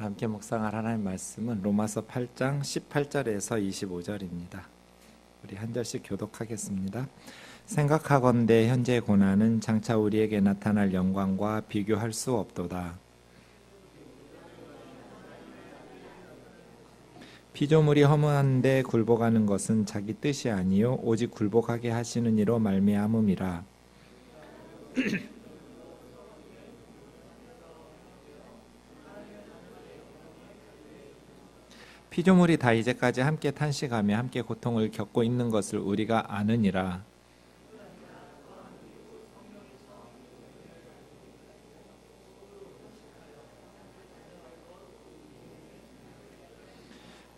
함께 묵상할 하나님 말씀은 로마서 8장 18절에서 25절입니다. 우리 한 절씩 교독하겠습니다. 생각하건대 현재 고난은 장차 우리에게 나타날 영광과 비교할 수 없도다. 피조물이 허무한데 굴복하는 것은 자기 뜻이 아니요 오직 굴복하게 하시는 이로 말미암음이라. 피조물이 다 이제까지 함께 탄식하며 함께 고통을 겪고 있는 것을 우리가 아느니라.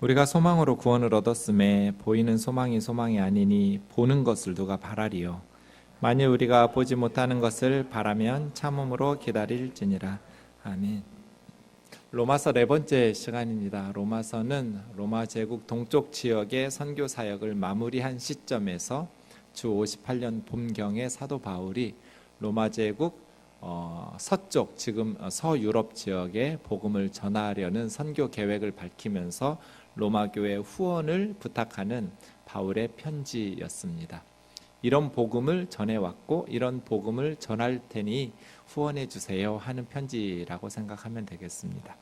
우리가 소망으로 구원을 얻었음에 보이는 소망이 소망이 아니니 보는 것을 누가 바라리요. 만일 우리가 보지 못하는 것을 바라면 참음으로 기다릴지니라. 아멘. 로마서 네 번째 시간입니다. 로마서는 로마 제국 동쪽 지역의 선교 사역을 마무리한 시점에서 주 58년 봄경에 사도 바울이 로마 제국 서쪽, 지금 서유럽 지역에 복음을 전하려는 선교 계획을 밝히면서 로마 교회 후원을 부탁하는 바울의 편지였습니다. 이런 복음을 전해왔고 이런 복음을 전할 테니 후원해 주세요 하는 편지라고 생각하면 되겠습니다.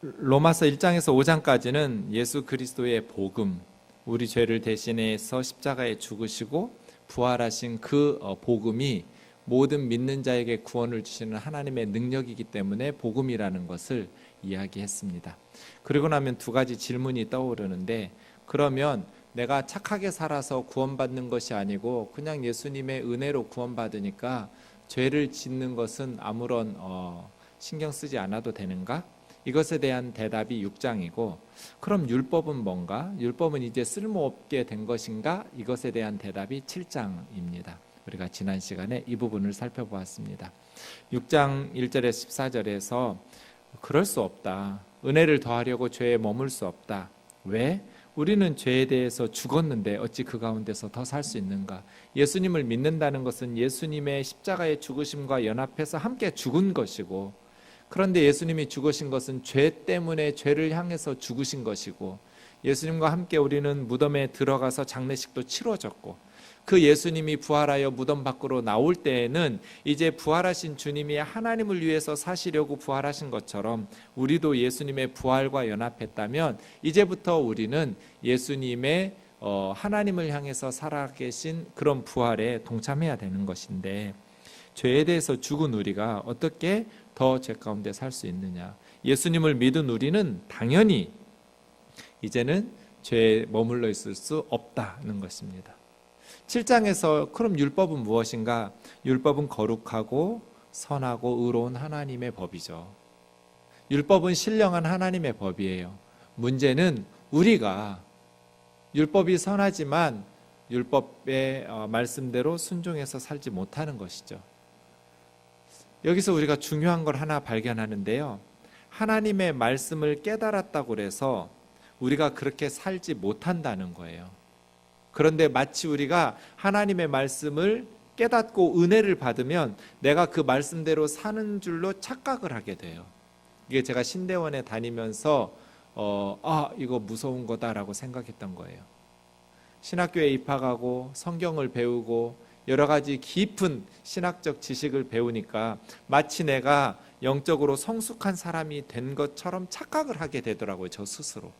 로마서 1장에서 5장까지는 예수 그리스도의 복음, 우리 죄를 대신해서 십자가에 죽으시고 부활하신 그 복음이 모든 믿는 자에게 구원을 주시는 하나님의 능력이기 때문에 복음이라는 것을 이야기했습니다. 그리고 나면 두 가지 질문이 떠오르는데, 그러면 내가 착하게 살아서 구원받는 것이 아니고 그냥 예수님의 은혜로 구원받으니까 죄를 짓는 것은 아무런 신경 쓰지 않아도 되는가? 이것에 대한 대답이 6장이고, 그럼 율법은 뭔가? 율법은 이제 쓸모없게 된 것인가? 이것에 대한 대답이 7장입니다. 우리가 지난 시간에 이 부분을 살펴보았습니다. 6장 1절에서 14절에서 그럴 수 없다. 은혜를 더하려고 죄에 머물 수 없다. 왜? 우리는 죄에 대해서 죽었는데 어찌 그 가운데서 더 살 수 있는가? 예수님을 믿는다는 것은 예수님의 십자가의 죽으심과 연합해서 함께 죽은 것이고, 그런데 예수님이 죽으신 것은 죄 때문에 죄를 향해서 죽으신 것이고, 예수님과 함께 우리는 무덤에 들어가서 장례식도 치러졌고, 그 예수님이 부활하여 무덤 밖으로 나올 때에는 이제 부활하신 주님이 하나님을 위해서 사시려고 부활하신 것처럼 우리도 예수님의 부활과 연합했다면 이제부터 우리는 예수님의 하나님을 향해서 살아계신 그런 부활에 동참해야 되는 것인데, 죄에 대해서 죽은 우리가 어떻게 더 죄 가운데 살 수 있느냐? 예수님을 믿은 우리는 당연히 이제는 죄에 머물러 있을 수 없다는 것입니다. 7장에서 그럼 율법은 무엇인가? 율법은 거룩하고 선하고 의로운 하나님의 법이죠. 율법은 신령한 하나님의 법이에요. 문제는 우리가 율법이 선하지만 율법의 말씀대로 순종해서 살지 못하는 것이죠. 여기서 우리가 중요한 걸 하나 발견하는데요. 하나님의 말씀을 깨달았다고 해서 우리가 그렇게 살지 못한다는 거예요. 그런데 마치 우리가 하나님의 말씀을 깨닫고 은혜를 받으면 내가 그 말씀대로 사는 줄로 착각을 하게 돼요. 이게 제가 신대원에 다니면서 이거 무서운 거다라고 생각했던 거예요. 신학교에 입학하고 성경을 배우고 여러 가지 깊은 신학적 지식을 배우니까 마치 내가 영적으로 성숙한 사람이 된 것처럼 착각을 하게 되더라고요, 저 스스로.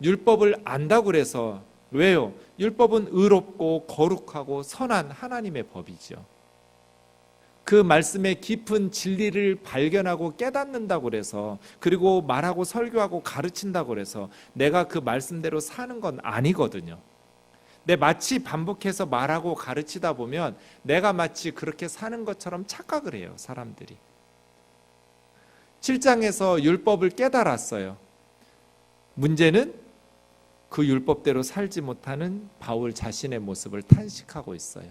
율법을 안다고 해서, 왜요? 율법은 의롭고 거룩하고 선한 하나님의 법이죠. 그 말씀의 깊은 진리를 발견하고 깨닫는다고 해서, 그리고 말하고 설교하고 가르친다고 해서 내가 그 말씀대로 사는 건 아니거든요. 마치 반복해서 말하고 가르치다 보면 내가 마치 그렇게 사는 것처럼 착각을 해요, 사람들이. 7장에서 율법을 깨달았어요. 문제는 그 율법대로 살지 못하는 바울 자신의 모습을 탄식하고 있어요.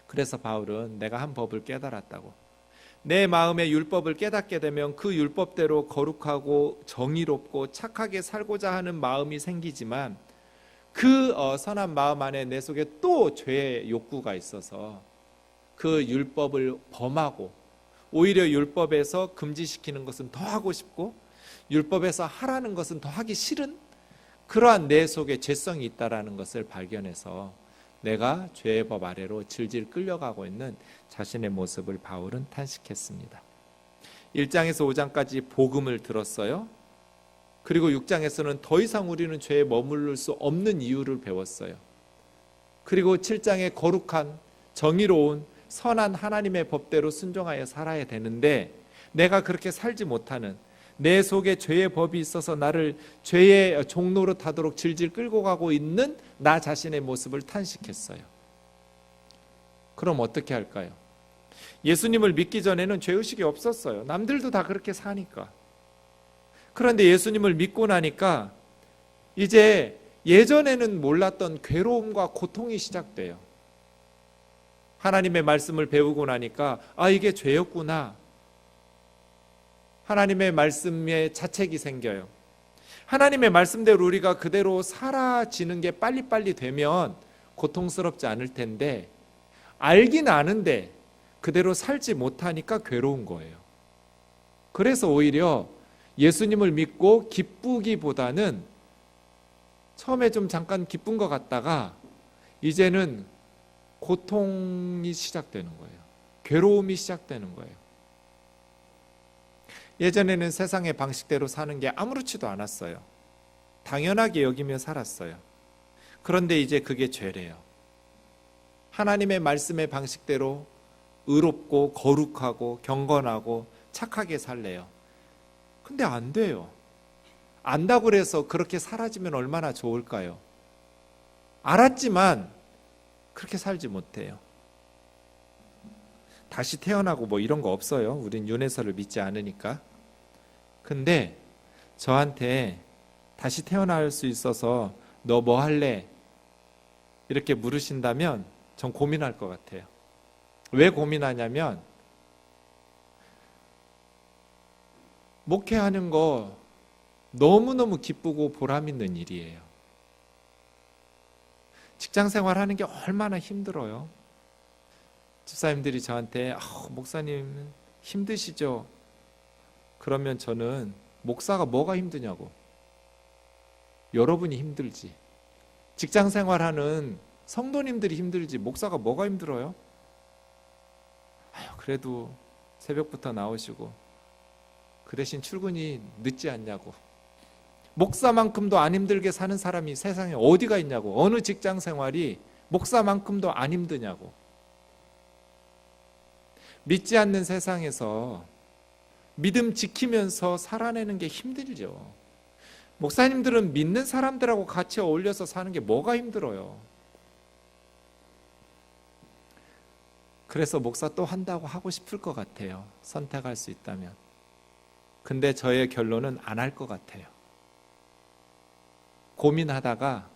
그래서 바울은 내가 한 법을 깨달았다고, 내 마음의 율법을 깨닫게 되면 그 율법대로 거룩하고 정의롭고 착하게 살고자 하는 마음이 생기지만 그 선한 마음 안에 내 속에 또 죄의 욕구가 있어서 그 율법을 범하고 오히려 율법에서 금지시키는 것은 더 하고 싶고 율법에서 하라는 것은 더 하기 싫은 그러한 내 속에 죄성이 있다라는 것을 발견해서 내가 죄의 법 아래로 질질 끌려가고 있는 자신의 모습을 바울은 탄식했습니다. 1장에서 5장까지 복음을 들었어요. 그리고 6장에서는 더 이상 우리는 죄에 머무를 수 없는 이유를 배웠어요. 그리고 7장에 거룩한 정의로운 선한 하나님의 법대로 순종하여 살아야 되는데 내가 그렇게 살지 못하는 내 속에 죄의 법이 있어서 나를 죄의 종로로 타도록 질질 끌고 가고 있는 나 자신의 모습을 탄식했어요. 그럼 어떻게 할까요? 예수님을 믿기 전에는 죄의식이 없었어요. 남들도 다 그렇게 사니까. 그런데 예수님을 믿고 나니까 이제 예전에는 몰랐던 괴로움과 고통이 시작돼요. 하나님의 말씀을 배우고 나니까 이게 죄였구나. 하나님의 말씀에 자책이 생겨요. 하나님의 말씀대로 우리가 그대로 사라지는 게 빨리빨리 되면 고통스럽지 않을 텐데 알긴 아는데 그대로 살지 못하니까 괴로운 거예요. 그래서 오히려 예수님을 믿고 기쁘기보다는 처음에 좀 잠깐 기쁜 것 같다가 이제는 고통이 시작되는 거예요. 괴로움이 시작되는 거예요. 예전에는 세상의 방식대로 사는 게 아무렇지도 않았어요. 당연하게 여기며 살았어요. 그런데 이제 그게 죄래요. 하나님의 말씀의 방식대로 의롭고 거룩하고 경건하고 착하게 살래요. 근데 안 돼요. 안다고 그래서 그렇게 사라지면 얼마나 좋을까요? 알았지만 그렇게 살지 못해요. 다시 태어나고 뭐 이런 거 없어요. 우린 윤회설을 믿지 않으니까. 근데 저한테 다시 태어날 수 있어서 너 뭐 할래? 이렇게 물으신다면 전 고민할 것 같아요. 왜 고민하냐면 목회하는 거 너무너무 기쁘고 보람 있는 일이에요. 직장 생활하는 게 얼마나 힘들어요. 집사님들이 저한테 목사님 힘드시죠? 그러면 저는 목사가 뭐가 힘드냐고. 여러분이 힘들지. 직장 생활하는 성도님들이 힘들지 목사가 뭐가 힘들어요? 그래도 새벽부터 나오시고 그 대신 출근이 늦지 않냐고. 목사만큼도 안 힘들게 사는 사람이 세상에 어디가 있냐고. 어느 직장 생활이 목사만큼도 안 힘드냐고. 믿지 않는 세상에서 믿음 지키면서 살아내는 게 힘들죠. 목사님들은 믿는 사람들하고 같이 어울려서 사는 게 뭐가 힘들어요. 그래서 목사 또 한다고 하고 싶을 것 같아요. 선택할 수 있다면. 근데 저의 결론은 안 할 것 같아요. 고민하다가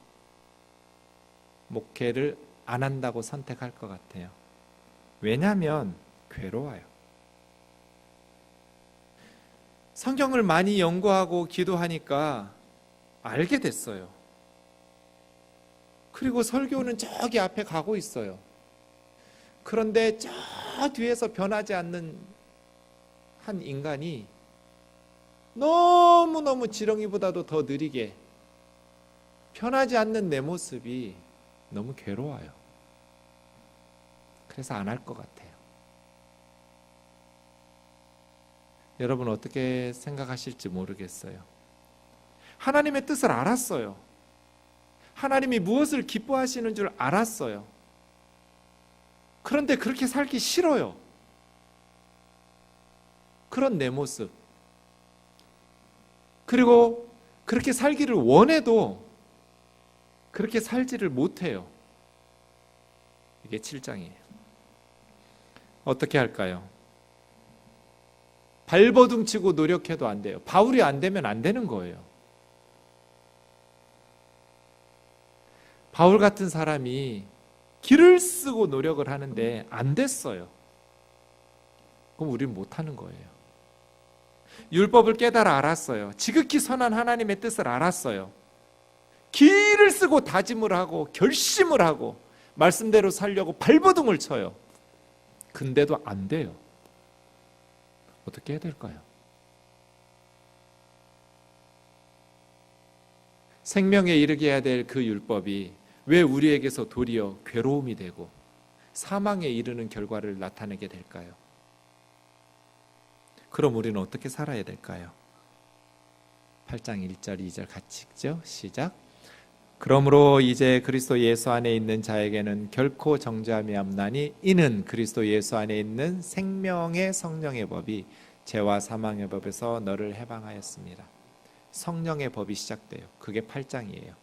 목회를 안 한다고 선택할 것 같아요. 왜냐하면 괴로워요. 성경을 많이 연구하고 기도하니까 알게 됐어요. 그리고 설교는 저기 앞에 가고 있어요. 그런데 저 뒤에서 변하지 않는 한 인간이 너무너무 지렁이보다도 더 느리게 변하지 않는 내 모습이 너무 괴로워요. 그래서 안 할 것 같아요. 여러분 어떻게 생각하실지 모르겠어요. 하나님의 뜻을 알았어요. 하나님이 무엇을 기뻐하시는 줄 알았어요. 그런데 그렇게 살기 싫어요. 그런 내 모습. 그리고 그렇게 살기를 원해도 그렇게 살지를 못해요. 이게 7장이에요. 어떻게 할까요? 발버둥치고 노력해도 안 돼요. 바울이 안 되면 안 되는 거예요. 바울 같은 사람이 길을 쓰고 노력을 하는데 안 됐어요. 그럼 우리는 못하는 거예요. 율법을 깨달아 알았어요. 지극히 선한 하나님의 뜻을 알았어요. 길을 쓰고 다짐을 하고 결심을 하고 말씀대로 살려고 발버둥을 쳐요. 근데도 안 돼요. 어떻게 해야 될까요? 생명에 이르게 해야 될 그 율법이 왜 우리에게서 도리어 괴로움이 되고 사망에 이르는 결과를 나타내게 될까요? 그럼 우리는 어떻게 살아야 될까요? 8장 1절 2절 같이 읽죠. 시작. 그러므로 이제 그리스도 예수 안에 있는 자에게는 결코 정죄함이 없나니 이는 그리스도 예수 안에 있는 생명의 성령의 법이 죄와 사망의 법에서 너를 해방하였습니다. 성령의 법이 시작돼요. 그게 8장이에요.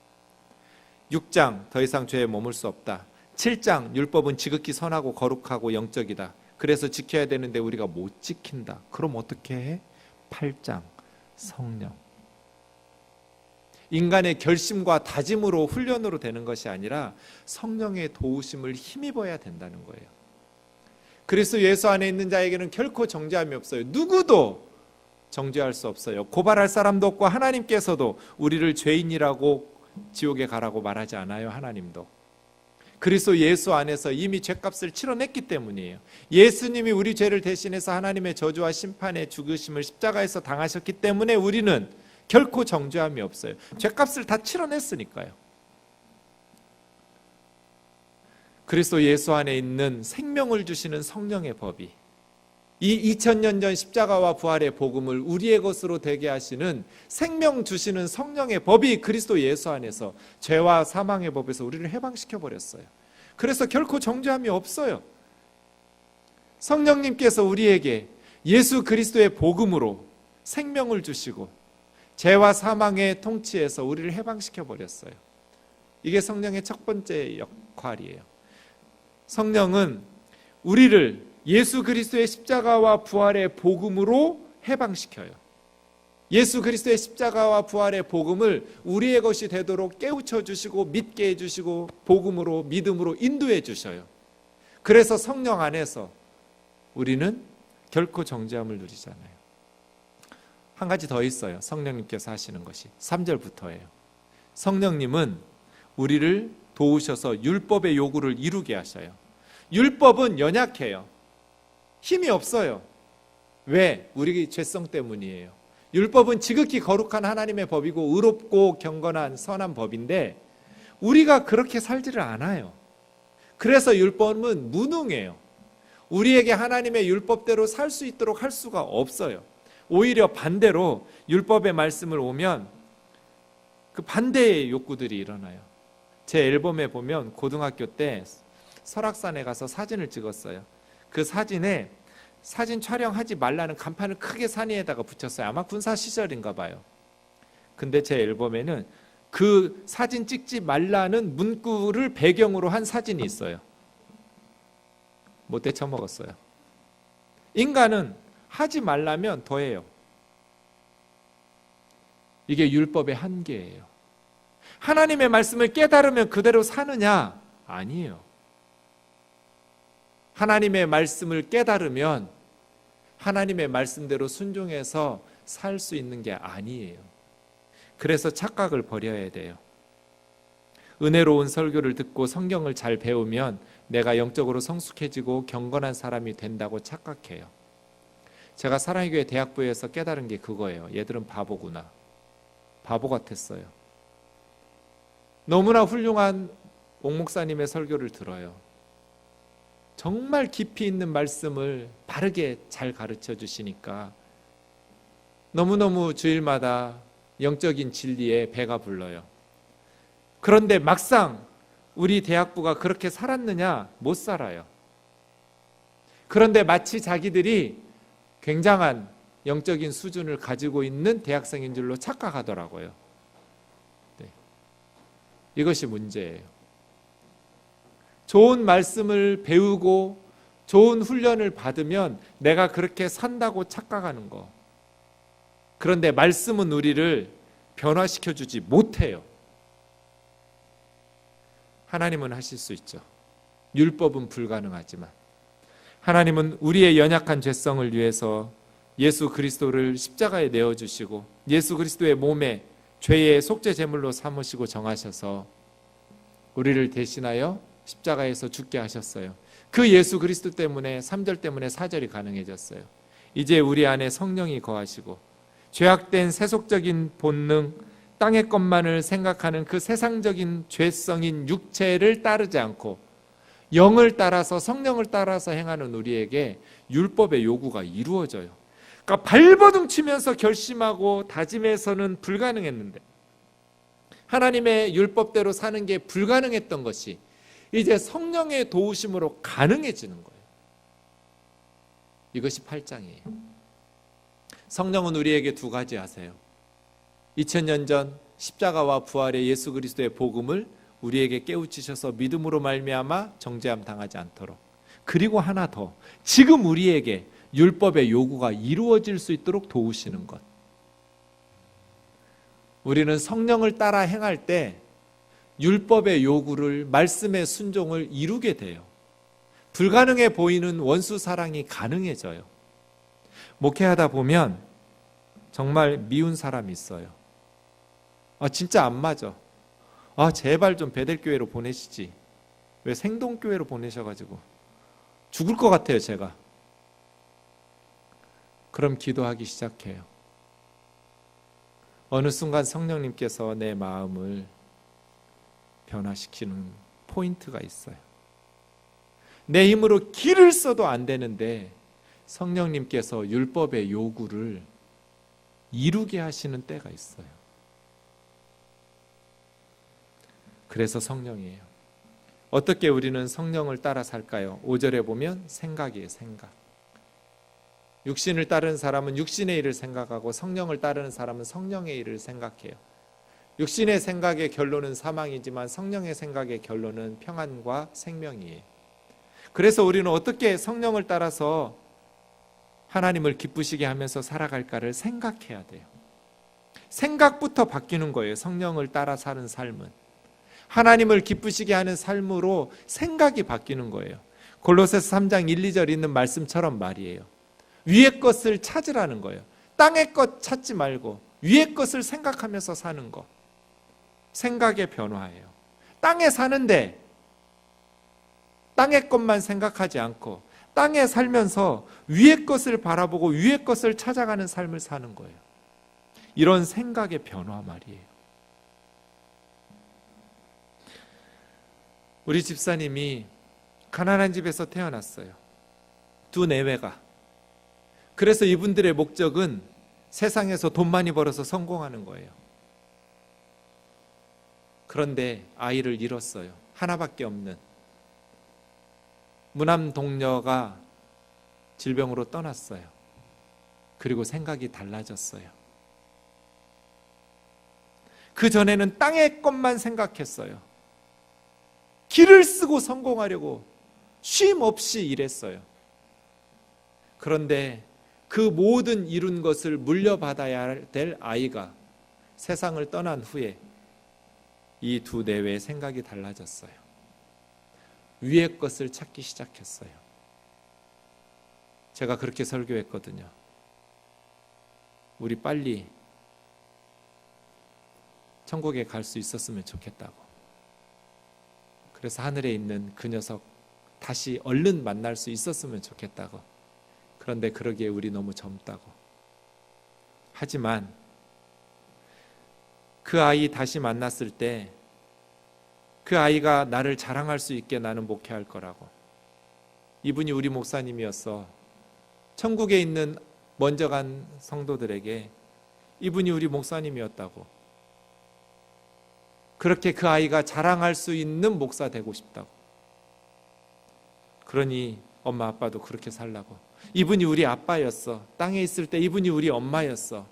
6장 더 이상 죄에 머물 수 없다. 7장 율법은 지극히 선하고 거룩하고 영적이다. 그래서 지켜야 되는데 우리가 못 지킨다. 그럼 어떻게 해? 8장 성령. 인간의 결심과 다짐으로 훈련으로 되는 것이 아니라 성령의 도우심을 힘입어야 된다는 거예요. 그리스도 예수 안에 있는 자에게는 결코 정죄함이 없어요. 누구도 정죄할 수 없어요. 고발할 사람도 없고 하나님께서도 우리를 죄인이라고 지옥에 가라고 말하지 않아요. 하나님도. 그리스도 예수 안에서 이미 죄값을 치러냈기 때문이에요. 예수님이 우리 죄를 대신해서 하나님의 저주와 심판의 죽으심을 십자가에서 당하셨기 때문에 우리는 결코 정죄함이 없어요. 죄값을 다 치러냈으니까요. 그리스도 예수 안에 있는 생명을 주시는 성령의 법이 이 2000년 전 십자가와 부활의 복음을 우리의 것으로 되게 하시는 생명 주시는 성령의 법이 그리스도 예수 안에서 죄와 사망의 법에서 우리를 해방시켜 버렸어요. 그래서 결코 정죄함이 없어요. 성령님께서 우리에게 예수 그리스도의 복음으로 생명을 주시고 죄와 사망의 통치에서 우리를 해방시켜 버렸어요. 이게 성령의 첫 번째 역할이에요. 성령은 우리를 예수 그리스도의 십자가와 부활의 복음으로 해방시켜요. 예수 그리스도의 십자가와 부활의 복음을 우리의 것이 되도록 깨우쳐 주시고 믿게 해주시고 복음으로 믿음으로 인도해 주셔요. 그래서 성령 안에서 우리는 결코 정죄함을 누리잖아요. 한 가지 더 있어요. 성령님께서 하시는 것이 3절부터예요. 성령님은 우리를 도우셔서 율법의 요구를 이루게 하셔요. 율법은 연약해요. 힘이 없어요. 왜? 우리 죄성 때문이에요. 율법은 지극히 거룩한 하나님의 법이고 의롭고 경건한 선한 법인데 우리가 그렇게 살지를 않아요. 그래서 율법은 무능해요. 우리에게 하나님의 율법대로 살 수 있도록 할 수가 없어요. 오히려 반대로 율법의 말씀을 오면 그 반대의 욕구들이 일어나요. 제 앨범에 보면 고등학교 때 설악산에 가서 사진을 찍었어요. 그 사진에 사진 촬영하지 말라는 간판을 크게 산 위에다가 붙였어요. 아마 군사 시절인가 봐요. 근데 제 앨범에는 그 사진 찍지 말라는 문구를 배경으로 한 사진이 있어요. 못 되쳐먹었어요. 인간은 하지 말라면 더해요. 이게 율법의 한계예요. 하나님의 말씀을 깨달으면 그대로 사느냐? 아니에요. 하나님의 말씀을 깨달으면 하나님의 말씀대로 순종해서 살 수 있는 게 아니에요. 그래서 착각을 버려야 돼요. 은혜로운 설교를 듣고 성경을 잘 배우면 내가 영적으로 성숙해지고 경건한 사람이 된다고 착각해요. 제가 사랑의 교회 대학부에서 깨달은 게 그거예요. 얘들은 바보구나. 바보 같았어요. 너무나 훌륭한 옥 목사님의 설교를 들어요. 정말 깊이 있는 말씀을 바르게 잘 가르쳐 주시니까 너무너무 주일마다 영적인 진리에 배가 불러요. 그런데 막상 우리 대학부가 그렇게 살았느냐? 못 살아요. 그런데 마치 자기들이 굉장한 영적인 수준을 가지고 있는 대학생인 줄로 착각하더라고요. 네. 이것이 문제예요. 좋은 말씀을 배우고 좋은 훈련을 받으면 내가 그렇게 산다고 착각하는 거. 그런데 말씀은 우리를 변화시켜주지 못해요. 하나님은 하실 수 있죠. 율법은 불가능하지만 하나님은 우리의 연약한 죄성을 위해서 예수 그리스도를 십자가에 내어주시고 예수 그리스도의 몸에 죄의 속죄 제물로 삼으시고 정하셔서 우리를 대신하여 십자가에서 죽게 하셨어요. 그 예수 그리스도 때문에 3절 때문에 4절이 가능해졌어요. 이제 우리 안에 성령이 거하시고 죄악된 세속적인 본능, 땅의 것만을 생각하는 그 세상적인 죄성인 육체를 따르지 않고 영을 따라서, 성령을 따라서 행하는 우리에게 율법의 요구가 이루어져요. 그러니까 발버둥 치면서 결심하고 다짐해서는 불가능했는데, 하나님의 율법대로 사는 게 불가능했던 것이 이제 성령의 도우심으로 가능해지는 거예요. 이것이 8장이에요. 성령은 우리에게 두 가지 하세요. 2000년 전 십자가와 부활의 예수 그리스도의 복음을 우리에게 깨우치셔서 믿음으로 말미암아 정죄함 당하지 않도록, 그리고 하나 더, 지금 우리에게 율법의 요구가 이루어질 수 있도록 도우시는 것. 우리는 성령을 따라 행할 때 율법의 요구를, 말씀의 순종을 이루게 돼요. 불가능해 보이는 원수 사랑이 가능해져요. 목회하다 보면 정말 미운 사람이 있어요. 진짜 안 맞아. 제발 좀 베델교회로 보내시지. 왜 생동교회로 보내셔가지고 죽을 것 같아요, 제가. 그럼 기도하기 시작해요. 어느 순간 성령님께서 내 마음을 변화시키는 포인트가 있어요. 내 힘으로 길을 써도 안 되는데 성령님께서 율법의 요구를 이루게 하시는 때가 있어요. 그래서 성령이에요. 어떻게 우리는 성령을 따라 살까요? 5절에 보면 생각이에요. 생각. 육신을 따르는 사람은 육신의 일을 생각하고 성령을 따르는 사람은 성령의 일을 생각해요. 육신의 생각의 결론은 사망이지만 성령의 생각의 결론은 평안과 생명이에요. 그래서 우리는 어떻게 성령을 따라서 하나님을 기쁘시게 하면서 살아갈까를 생각해야 돼요. 생각부터 바뀌는 거예요. 성령을 따라 사는 삶은 하나님을 기쁘시게 하는 삶으로 생각이 바뀌는 거예요. 골로새서 3장 1, 2절 있는 말씀처럼 말이에요. 위의 것을 찾으라는 거예요. 땅의 것 찾지 말고 위의 것을 생각하면서 사는 것. 생각의 변화예요. 땅에 사는데 땅의 것만 생각하지 않고 땅에 살면서 위의 것을 바라보고 위의 것을 찾아가는 삶을 사는 거예요. 이런 생각의 변화 말이에요. 우리 집사님이 가난한 집에서 태어났어요. 두 내외가. 그래서 이분들의 목적은 세상에서 돈 많이 벌어서 성공하는 거예요. 그런데 아이를 잃었어요. 하나밖에 없는. 무남 동료가 질병으로 떠났어요. 그리고 생각이 달라졌어요. 그 전에는 땅의 것만 생각했어요. 길을 쓰고 성공하려고 쉼 없이 일했어요. 그런데 그 모든 이룬 것을 물려받아야 될 아이가 세상을 떠난 후에 이 두 내외의 생각이 달라졌어요. 위의 것을 찾기 시작했어요. 제가 그렇게 설교했거든요. 우리 빨리 천국에 갈 수 있었으면 좋겠다고. 그래서 하늘에 있는 그 녀석 다시 얼른 만날 수 있었으면 좋겠다고. 그런데 그러기에 우리 너무 젊다고. 하지만 그 아이 다시 만났을 때 그 아이가 나를 자랑할 수 있게 나는 목회할 거라고. 이분이 우리 목사님이었어. 천국에 있는 먼저 간 성도들에게 이분이 우리 목사님이었다고. 그렇게 그 아이가 자랑할 수 있는 목사 되고 싶다고. 그러니 엄마 아빠도 그렇게 살라고. 이분이 우리 아빠였어. 땅에 있을 때 이분이 우리 엄마였어.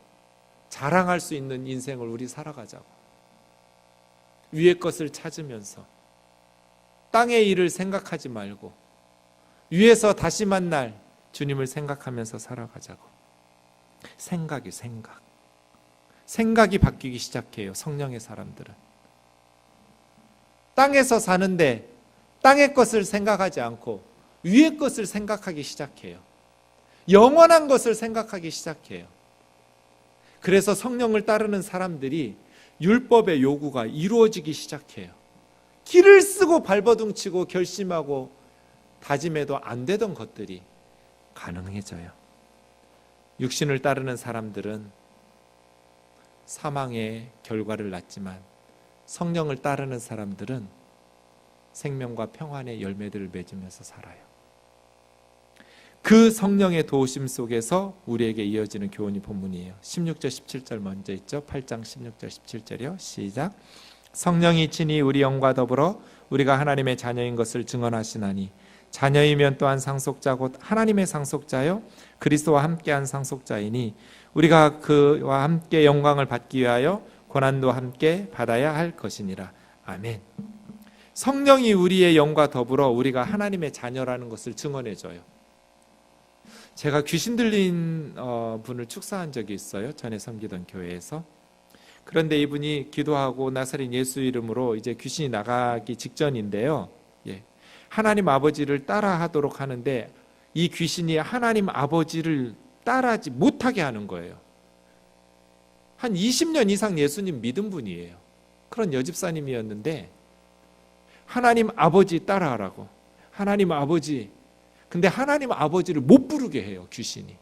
자랑할 수 있는 인생을 우리 살아가자고. 위의 것을 찾으면서 땅의 일을 생각하지 말고 위에서 다시 만날 주님을 생각하면서 살아가자고. 생각이 바뀌기 시작해요. 성령의 사람들은 땅에서 사는데 땅의 것을 생각하지 않고 위의 것을 생각하기 시작해요. 영원한 것을 생각하기 시작해요. 그래서 성령을 따르는 사람들이 율법의 요구가 이루어지기 시작해요. 길을 쓰고 발버둥치고 결심하고 다짐해도 안 되던 것들이 가능해져요. 육신을 따르는 사람들은 사망의 결과를 낳지만 성령을 따르는 사람들은 생명과 평안의 열매들을 맺으면서 살아요. 그 성령의 도우심 속에서 우리에게 이어지는 교훈이 본문이에요. 16절 17절 먼저 있죠. 8장 16절 17절이요. 시작. 성령이 친히 우리 영과 더불어 우리가 하나님의 자녀인 것을 증언하시나니 자녀이면 또한 상속자 곧 하나님의 상속자요 그리스도와 함께한 상속자이니 우리가 그와 함께 영광을 받기 위하여 고난도 함께 받아야 할 것이니라. 아멘. 성령이 우리의 영과 더불어 우리가 하나님의 자녀라는 것을 증언해줘요. 제가 귀신 들린 분을 축사한 적이 있어요. 전에 섬기던 교회에서. 그런데 이분이 기도하고 나사렛 예수 이름으로 이제 귀신이 나가기 직전인데요. 하나님 아버지를 따라하도록 하는데 이 귀신이 하나님 아버지를 따라하지 못하게 하는 거예요. 한 20년 이상 예수님 믿은 분이에요. 그런 여집사님이었는데 하나님 아버지 따라하라고. 하나님 아버지. 근데 하나님 아버지를 못 부르게 해요. 귀신이.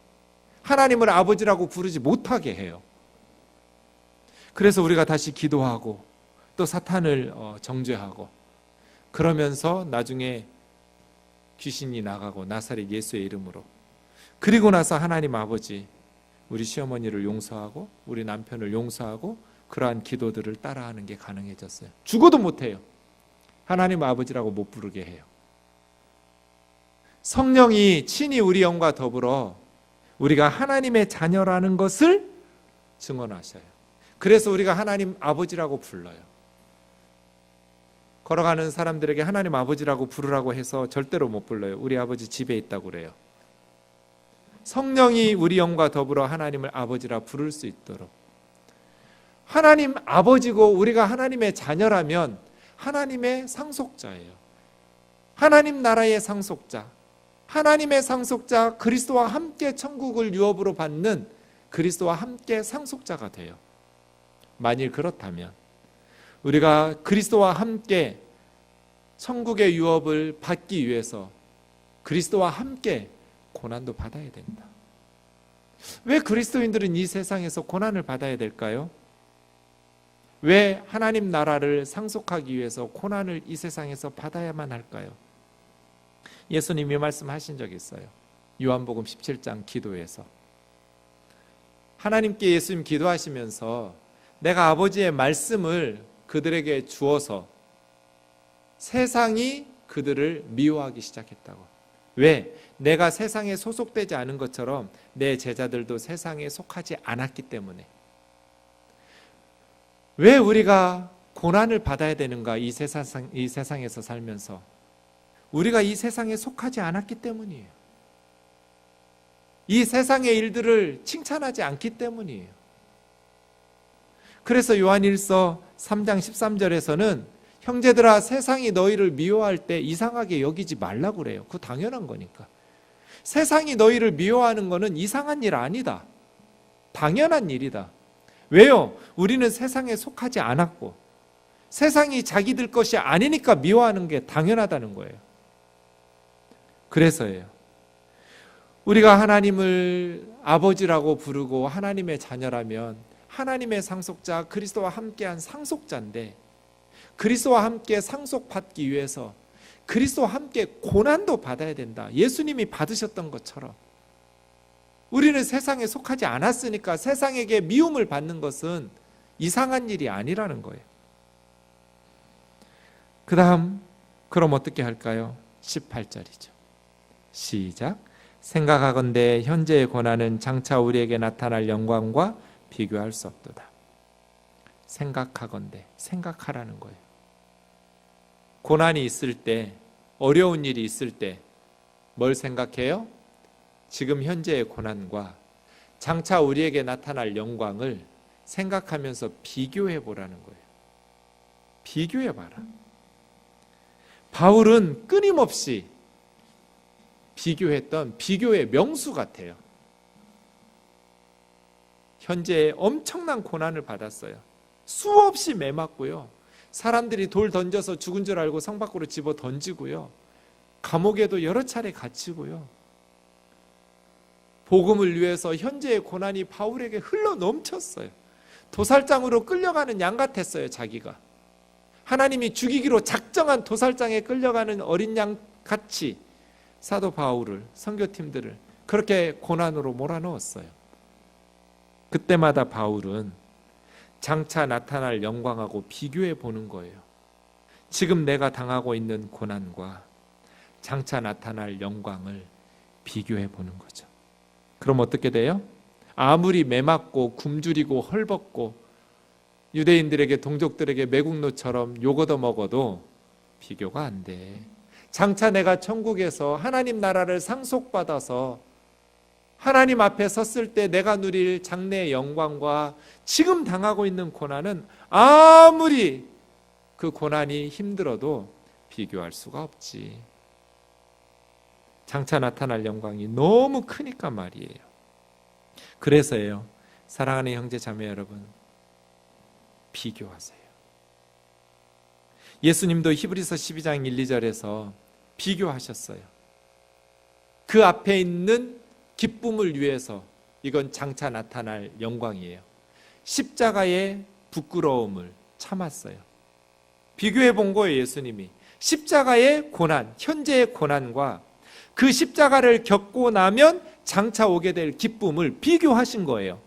하나님을 아버지라고 부르지 못하게 해요. 그래서 우리가 다시 기도하고 또 사탄을 정죄하고 그러면서 나중에 귀신이 나가고 나사렛 예수의 이름으로. 그리고 나서 하나님 아버지, 우리 시어머니를 용서하고 우리 남편을 용서하고 그러한 기도들을 따라하는 게 가능해졌어요. 죽어도 못해요. 하나님 아버지라고 못 부르게 해요. 성령이 친히 우리 영과 더불어 우리가 하나님의 자녀라는 것을 증언하셔요. 그래서 우리가 하나님 아버지라고 불러요. 걸어가는 사람들에게 하나님 아버지라고 부르라고 해서 절대로 못 불러요. 우리 아버지 집에 있다고 그래요. 성령이 우리 영과 더불어 하나님을 아버지라 부를 수 있도록. 하나님 아버지고 우리가 하나님의 자녀라면 하나님의 상속자예요. 하나님 나라의 상속자. 하나님의 상속자 그리스도와 함께 천국을 유업으로 받는 그리스도와 함께 상속자가 돼요. 만일 그렇다면 우리가 그리스도와 함께 천국의 유업을 받기 위해서 그리스도와 함께 고난도 받아야 된다. 왜 그리스도인들은 이 세상에서 고난을 받아야 될까요? 왜 하나님 나라를 상속하기 위해서 고난을 이 세상에서 받아야만 할까요? 예수님이 말씀하신 적이 있어요. 요한복음 17장 기도에서 하나님께 예수님 기도하시면서 내가 아버지의 말씀을 그들에게 주어서 세상이 그들을 미워하기 시작했다고. 왜? 내가 세상에 소속되지 않은 것처럼 내 제자들도 세상에 속하지 않았기 때문에. 왜 우리가 고난을 받아야 되는가? 이 세상에서 살면서 우리가 이 세상에 속하지 않았기 때문이에요. 이 세상의 일들을 칭찬하지 않기 때문이에요. 그래서 요한일서 3장 13절에서는 형제들아 세상이 너희를 미워할 때 이상하게 여기지 말라고 그래요. 그거 당연한 거니까. 세상이 너희를 미워하는 거는 이상한 일 아니다. 당연한 일이다. 왜요? 우리는 세상에 속하지 않았고 세상이 자기들 것이 아니니까 미워하는 게 당연하다는 거예요. 그래서예요. 우리가 하나님을 아버지라고 부르고 하나님의 자녀라면 하나님의 상속자 그리스도와 함께한 상속자인데 그리스도와 함께 상속받기 위해서 그리스도와 함께 고난도 받아야 된다. 예수님이 받으셨던 것처럼 우리는 세상에 속하지 않았으니까 세상에게 미움을 받는 것은 이상한 일이 아니라는 거예요. 그 다음 그럼 어떻게 할까요? 18절이죠. 시작. 생각하건대 현재의 고난은 장차 우리에게 나타날 영광과 비교할 수 없도다. 생각하건대, 생각하라는 거예요. 고난이 있을 때, 어려운 일이 있을 때 뭘 생각해요? 지금 현재의 고난과 장차 우리에게 나타날 영광을 생각하면서 비교해 보라는 거예요. 비교해 봐라. 바울은 끊임없이 비교했던 비교의 명수 같아요. 현재 엄청난 고난을 받았어요. 수없이 매맞고요. 사람들이 돌 던져서 죽은 줄 알고 성 밖으로 집어 던지고요. 감옥에도 여러 차례 갇히고요. 복음을 위해서 현재의 고난이 바울에게 흘러 넘쳤어요. 도살장으로 끌려가는 양 같았어요. 자기가 하나님이 죽이기로 작정한 도살장에 끌려가는 어린 양 같이 사도 바울을, 선교팀들을 그렇게 고난으로 몰아넣었어요. 그때마다 바울은 장차 나타날 영광하고 비교해 보는 거예요. 지금 내가 당하고 있는 고난과 장차 나타날 영광을 비교해 보는 거죠. 그럼 어떻게 돼요? 아무리 매맞고 굶주리고 헐벗고 유대인들에게, 동족들에게 매국노처럼 욕 얻어 먹어도 비교가 안 돼. 장차 내가 천국에서 하나님 나라를 상속받아서 하나님 앞에 섰을 때 내가 누릴 장래의 영광과 지금 당하고 있는 고난은 아무리 그 고난이 힘들어도 비교할 수가 없지. 장차 나타날 영광이 너무 크니까 말이에요. 그래서예요. 사랑하는 형제 자매 여러분, 비교하세요. 예수님도 히브리서 12장 1, 2절에서 비교하셨어요. 그 앞에 있는 기쁨을 위해서, 이건 장차 나타날 영광이에요. 십자가의 부끄러움을 참았어요. 비교해 본 거예요. 예수님이 십자가의 고난, 현재의 고난과 그 십자가를 겪고 나면 장차 오게 될 기쁨을 비교하신 거예요.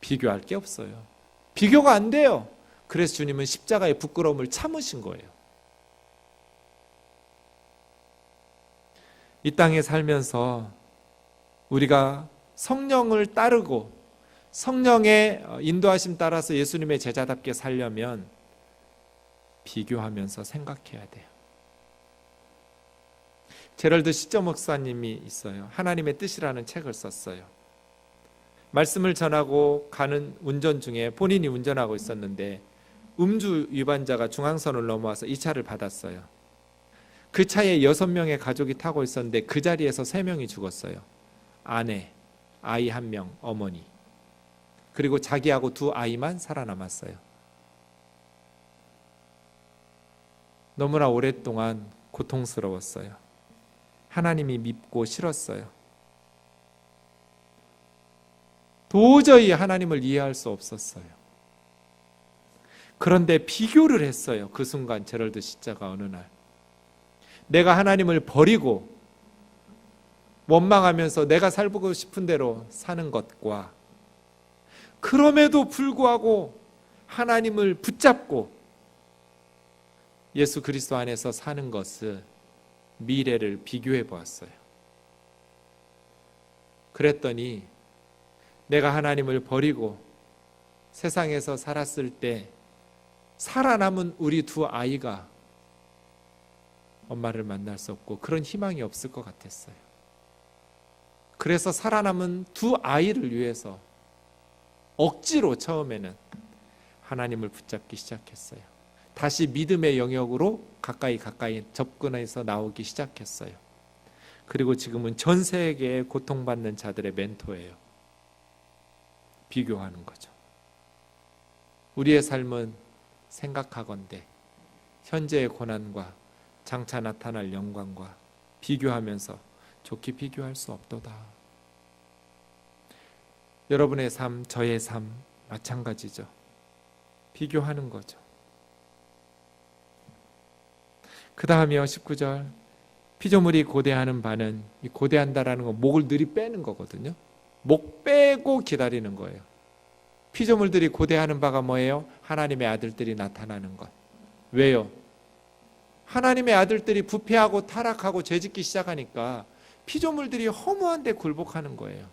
비교할 게 없어요. 비교가 안 돼요. 그래서 주님은 십자가의 부끄러움을 참으신 거예요. 이 땅에 살면서 우리가 성령을 따르고 성령의 인도하심 따라서 예수님의 제자답게 살려면 비교하면서 생각해야 돼요. 제럴드 시저 목사님이 있어요. 하나님의 뜻이라는 책을 썼어요. 말씀을 전하고 가는 운전 중에 본인이 운전하고 있었는데 음주 위반자가 중앙선을 넘어와서 이 차를 받았어요. 그 차에 6명의 가족이 타고 있었는데 그 자리에서 3명이 죽었어요. 아내, 아이 1명, 어머니, 그리고 자기하고 2 아이만 살아남았어요. 너무나 오랫동안 고통스러웠어요. 하나님이 밉고 싫었어요. 도저히 하나님을 이해할 수 없었어요. 그런데 비교를 했어요. 그 순간 제럴드 시자가 어느 날 내가 하나님을 버리고 원망하면서 내가 살고 싶은 대로 사는 것과 그럼에도 불구하고 하나님을 붙잡고 예수 그리스도 안에서 사는 것을, 미래를 비교해 보았어요. 그랬더니 내가 하나님을 버리고 세상에서 살았을 때 살아남은 우리 2 아이가 엄마를 만날 수 없고 그런 희망이 없을 것 같았어요. 그래서 살아남은 2 아이를 위해서 억지로 처음에는 하나님을 붙잡기 시작했어요. 다시 믿음의 영역으로 가까이 접근해서 나오기 시작했어요. 그리고 지금은 전 세계에 고통받는 자들의 멘토예요. 비교하는 거죠. 우리의 삶은 생각하건대 현재의 고난과 장차 나타날 영광과 비교하면서 좋게 비교할 수 없도다. 여러분의 삶, 저의 삶 마찬가지죠. 비교하는 거죠. 그 다음이요, 19절. 피조물이 고대하는 바는, 이 고대한다라는 건 목을 느리 빼는 거거든요. 목 빼고 기다리는 거예요. 피조물들이 고대하는 바가 뭐예요? 하나님의 아들들이 나타나는 것. 왜요? 하나님의 아들들이 부패하고 타락하고 죄짓기 시작하니까 피조물들이 허무한 데 굴복하는 거예요.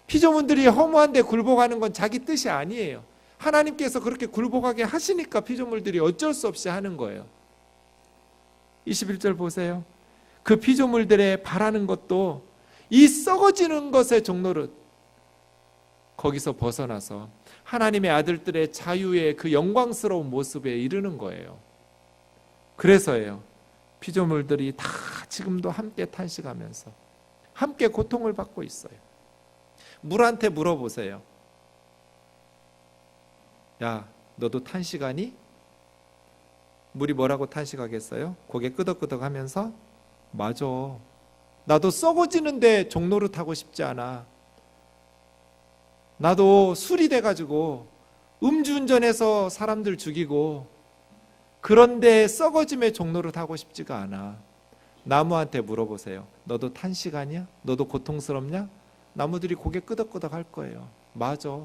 피조물들이 허무한 데 굴복하는 건 자기 뜻이 아니에요. 하나님께서 그렇게 굴복하게 하시니까 피조물들이 어쩔 수 없이 하는 거예요. 21절 보세요. 그 피조물들의 바라는 것도 이 썩어지는 것의 종노릇, 거기서 벗어나서 하나님의 아들들의 자유의 그 영광스러운 모습에 이르는 거예요. 그래서예요. 피조물들이 다 지금도 함께 탄식하면서 함께 고통을 받고 있어요. 물한테 물어보세요. 야, 너도 탄식하니? 물이 뭐라고 탄식하겠어요? 고개 끄덕끄덕 하면서 맞아, 나도 썩어지는데 종로를 타고 싶지 않아. 나도 술이 돼가지고 음주운전해서 사람들 죽이고 그런데 썩어짐의 종로를 타고 싶지가 않아. 나무한테 물어보세요. 너도 탄식하냐? 너도 고통스럽냐? 나무들이 고개 끄덕끄덕 할 거예요. 맞아.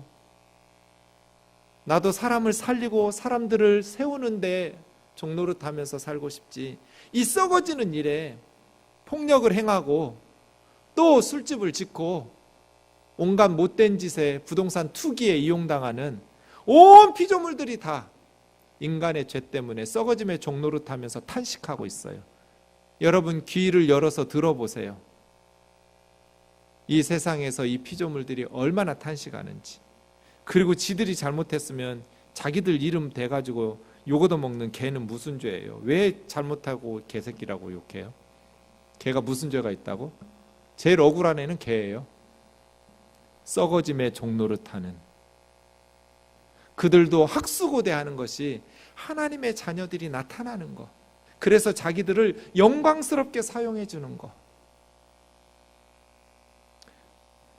나도 사람을 살리고 사람들을 세우는데 종로를 타면서 살고 싶지. 이 썩어지는 일에 폭력을 행하고 또 술집을 짓고 온갖 못된 짓에 부동산 투기에 이용당하는 온 피조물들이 다 인간의 죄 때문에 썩어짐의 종로를 타면서 탄식하고 있어요. 여러분 귀를 열어서 들어보세요. 이 세상에서 이 피조물들이 얼마나 탄식하는지. 그리고 지들이 잘못했으면 자기들 이름 대가지고 욕 얻어먹는 개는 무슨 죄예요? 왜 잘못하고 개새끼라고 욕해요? 개가 무슨 죄가 있다고? 제일 억울한 애는 개예요. 썩어짐의 종로를 타는. 그들도 학수고대하는 것이 하나님의 자녀들이 나타나는 것. 그래서 자기들을 영광스럽게 사용해 주는 것.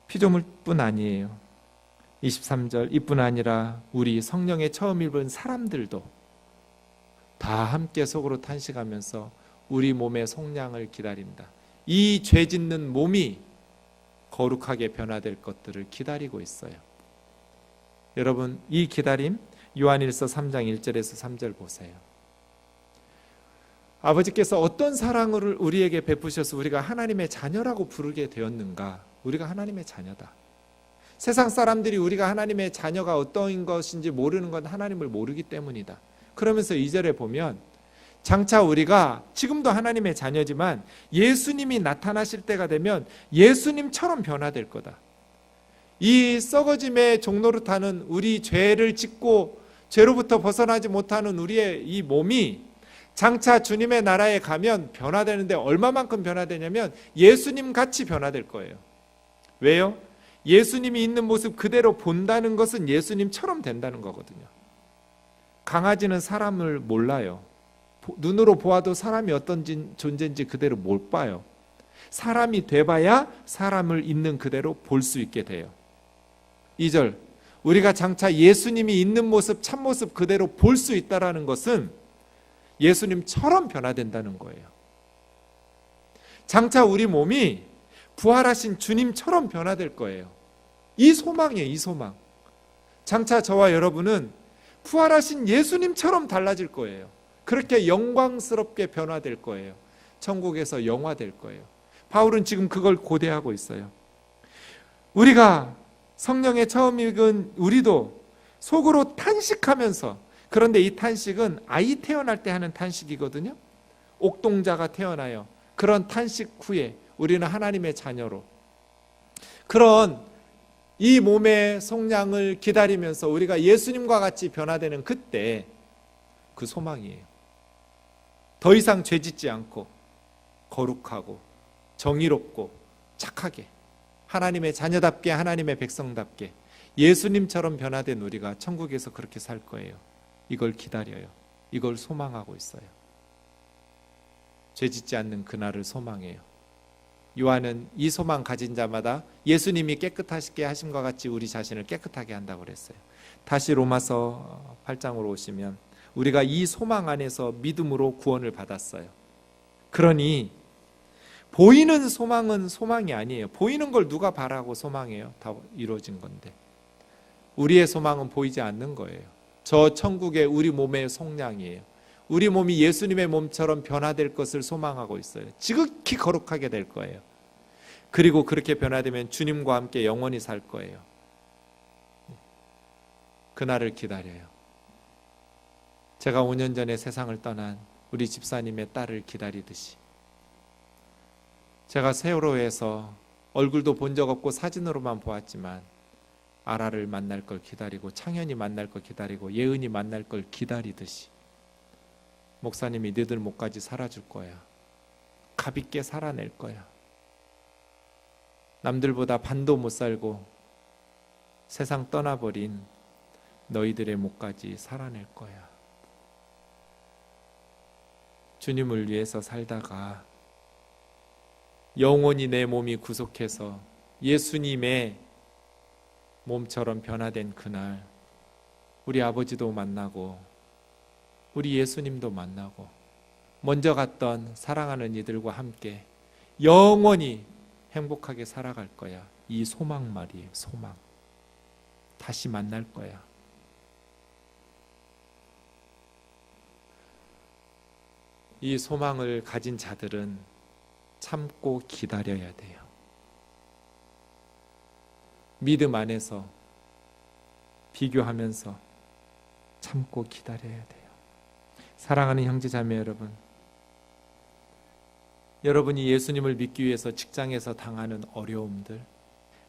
피조물뿐 아니에요. 23절 이뿐 아니라 우리 성령의 처음 입은 사람들도 다 함께 속으로 탄식하면서 우리 몸의 속량을 기다린다. 이 죄 짓는 몸이 거룩하게 변화될 것들을 기다리고 있어요. 여러분 이 기다림 요한일서 3장 1절에서 3절 보세요. 아버지께서 어떤 사랑을 우리에게 베푸셔서 우리가 하나님의 자녀라고 부르게 되었는가? 우리가 하나님의 자녀다. 세상 사람들이 우리가 하나님의 자녀가 어떤 것인지 모르는 건 하나님을 모르기 때문이다. 그러면서 2절에 보면 장차 우리가 지금도 하나님의 자녀지만 예수님이 나타나실 때가 되면 예수님처럼 변화될 거다. 이 썩어짐의 종로를 타는 우리 죄를 짓고 죄로부터 벗어나지 못하는 우리의 이 몸이 장차 주님의 나라에 가면 변화되는데 얼마만큼 변화되냐면 예수님 같이 변화될 거예요. 왜요? 예수님이 있는 모습 그대로 본다는 것은 예수님처럼 된다는 거거든요. 강아지는 사람을 몰라요. 눈으로 보아도 사람이 어떤 존재인지 그대로 못 봐요. 사람이 돼봐야 사람을 있는 그대로 볼 수 있게 돼요. 2절 우리가 장차 예수님이 있는 모습 참모습 그대로 볼 수 있다는 것은 예수님처럼 변화된다는 거예요. 장차 우리 몸이 부활하신 주님처럼 변화될 거예요. 이 소망이에요. 이 소망. 장차 저와 여러분은 부활하신 예수님처럼 달라질 거예요. 그렇게 영광스럽게 변화될 거예요. 천국에서 영화될 거예요. 바울은 지금 그걸 고대하고 있어요. 우리가 성령의 처음 읽은 우리도 속으로 탄식하면서, 그런데 이 탄식은 아이 태어날 때 하는 탄식이거든요. 옥동자가 태어나요. 그런 탄식 후에 우리는 하나님의 자녀로 그런 이 몸의 속량을 기다리면서 우리가 예수님과 같이 변화되는 그때 그 소망이에요. 더 이상 죄짓지 않고 거룩하고 정의롭고 착하게 하나님의 자녀답게 하나님의 백성답게 예수님처럼 변화된 우리가 천국에서 그렇게 살 거예요. 이걸 기다려요. 이걸 소망하고 있어요. 죄짓지 않는 그날을 소망해요. 요한은 이 소망 가진 자마다 예수님이 깨끗하시게 하심과 같이 우리 자신을 깨끗하게 한다고 그랬어요. 다시 로마서 8장으로 오시면 우리가 이 소망 안에서 믿음으로 구원을 받았어요. 그러니 보이는 소망은 소망이 아니에요. 보이는 걸 누가 바라고 소망해요? 다 이루어진 건데. 우리의 소망은 보이지 않는 거예요. 저 천국의 우리 몸의 속량이에요. 우리 몸이 예수님의 몸처럼 변화될 것을 소망하고 있어요. 지극히 거룩하게 될 거예요. 그리고 그렇게 변화되면 주님과 함께 영원히 살 거예요. 그날을 기다려요. 제가 5년 전에 세상을 떠난 우리 집사님의 딸을 기다리듯이 제가 세월호에서 얼굴도 본 적 없고 사진으로만 보았지만 아라를 만날 걸 기다리고 창현이 만날 걸 기다리고 예은이 만날 걸 기다리듯이 목사님이 너희들 목까지 살아줄 거야. 가볍게 살아낼 거야. 남들보다 반도 못 살고 세상 떠나버린 너희들의 목까지 살아낼 거야. 주님을 위해서 살다가 영원히 내 몸이 구속해서 예수님의 몸처럼 변화된 그날 우리 아버지도 만나고 우리 예수님도 만나고 먼저 갔던 사랑하는 이들과 함께 영원히 행복하게 살아갈 거야. 이 소망 말이에요. 소망. 다시 만날 거야. 이 소망을 가진 자들은 참고 기다려야 돼요. 믿음 안에서 비교하면서 참고 기다려야 돼요. 사랑하는 형제자매 여러분, 여러분이 예수님을 믿기 위해서 직장에서 당하는 어려움들,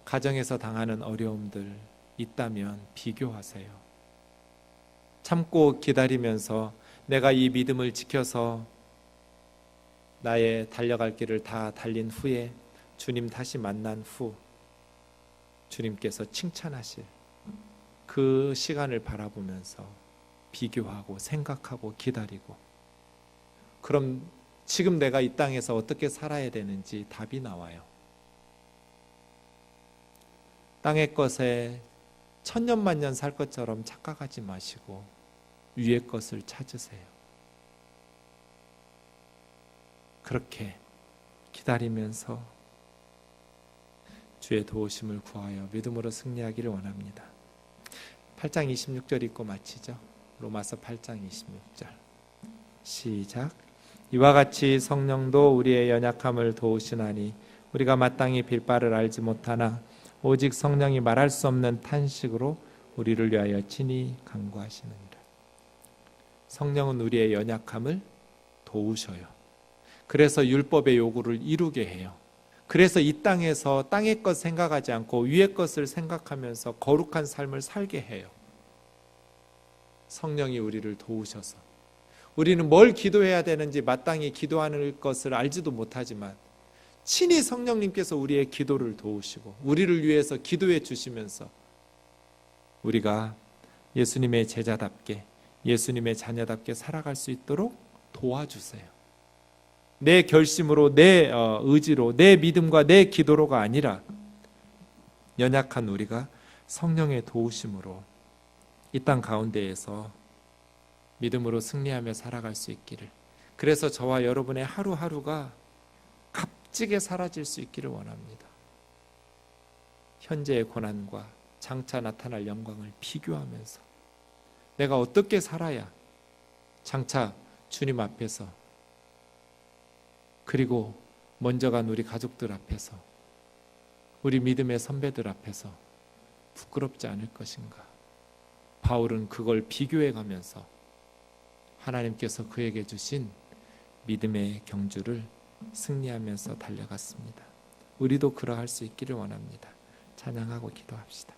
가정에서 당하는 어려움들 있다면 비교하세요. 참고 기다리면서 내가 이 믿음을 지켜서 나의 달려갈 길을 다 달린 후에 주님 다시 만난 후 주님께서 칭찬하실 그 시간을 바라보면서 비교하고 생각하고 기다리고, 그럼 지금 내가 이 땅에서 어떻게 살아야 되는지 답이 나와요. 땅의 것에 천년만년 살 것처럼 착각하지 마시고 위의 것을 찾으세요. 그렇게 기다리면서 주의 도우심을 구하여 믿음으로 승리하기를 원합니다. 8장 26절 읽고 마치죠. 로마서 8장 26절 시작. 이와 같이 성령도 우리의 연약함을 도우시나니 우리가 마땅히 빌 바를 알지 못하나 오직 성령이 말할 수 없는 탄식으로 우리를 위하여 친히 간구하시느니라. 성령은 우리의 연약함을 도우셔요. 그래서 율법의 요구를 이루게 해요. 그래서 이 땅에서 땅의 것 생각하지 않고 위의 것을 생각하면서 거룩한 삶을 살게 해요. 성령이 우리를 도우셔서 우리는 뭘 기도해야 되는지 마땅히 기도하는 것을 알지도 못하지만 친히 성령님께서 우리의 기도를 도우시고 우리를 위해서 기도해 주시면서 우리가 예수님의 제자답게 예수님의 자녀답게 살아갈 수 있도록 도와주세요. 내 결심으로, 내 의지로, 내 믿음과 내 기도로가 아니라 연약한 우리가 성령의 도우심으로 이 땅 가운데에서 믿음으로 승리하며 살아갈 수 있기를, 그래서 저와 여러분의 하루하루가 값지게 사라질 수 있기를 원합니다. 현재의 고난과 장차 나타날 영광을 비교하면서 내가 어떻게 살아야 장차 주님 앞에서, 그리고 먼저 간 우리 가족들 앞에서, 우리 믿음의 선배들 앞에서 부끄럽지 않을 것인가. 바울은 그걸 비교해 가면서 하나님께서 그에게 주신 믿음의 경주를 승리하면서 달려갔습니다. 우리도 그러할 수 있기를 원합니다. 찬양하고 기도합시다.